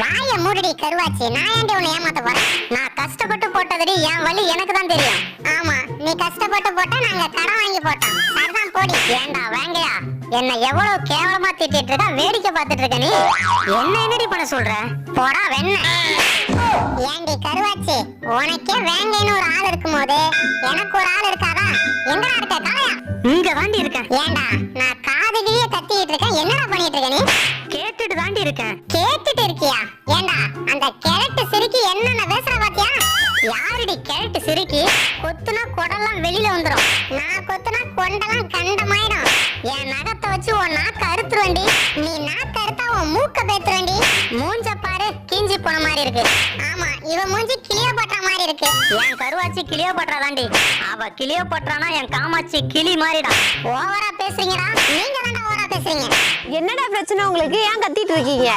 வாய மூடிடி கருவாச்சி. நான் ஏன்டி உன்னை ஏமாத்த போறேன்? நான் கஷ்டப்பட்டு போட்டதுடி, என் வலி எனக்கு தான் தெரியும். ஆமா, நீ கஷ்டப்பட்டு போட்டா நாங்க கடன் வாங்கி போட்டோம். சரிதான் போடி. ஏண்டா வேங்கயா, என்ன எவ்வளவு கேவலமா திட்டிட்டு இருக்கா, வேடிக்கை பார்த்துட்டு இருக்க நீ. என்ன என்னடி பண்ண சொல்ற? போடா வெண்ண. ஏண்டி கருவாச்சி, உனக்கே வேங்கைன்னு ஒரு ஆள் இருக்கும்போது எனக்கு ஒரு ஆள் இருக்காதா? எங்கடா இருக்க காளையா? இங்க தாண்டி இருக்கேன். ஏண்டா நான் காதுகியே கத்திட்டு இருக்கேன், என்னடா பண்ணிட்டு இருக்க நீ? கேட்டுட்டு தாண்டி இருக்கேன். கேட்டுட்டு இருக்கியா? ஏண்டா அந்த கிழட்டு சிரிக்கி என்னென்ன பேசுற பாத்தியா? யாருடி கிழட்டு சிரிக்கி? கொத்துனா கொடெல்லாம் வெளியில வந்துரும், நான் கொத்துனா கொண்டெல்லாம் கண்டமாயிடும். என் நகத்தை வச்சு உன் நாக்க அறுத்துருவேண்டி. நீ நாக்க அறுத்தா உன் மூக்க பேத்துருவேண்டி. மூஞ்ச பாரு, கிஞ்சி போன மாதிரி இருக்கு. ஆமா, இவ மூஞ்சி கிளியோபாட்ரா மாதிரி இருக்கு. என் கருவாச்சி கிளியோபாட்ரா தாண்டி. அவ கிளியோபாட்ரானா என் காமாட்சி கிளி மாதிரிடா. ஓவரா பேசுறீங்கடா, நீங்க தான்டா ஓவரா பேசுறீங்க. என்னடா பிரச்சனை உங்களுக்கு? ஏன் கத்திட்டு இருக்கீங்க?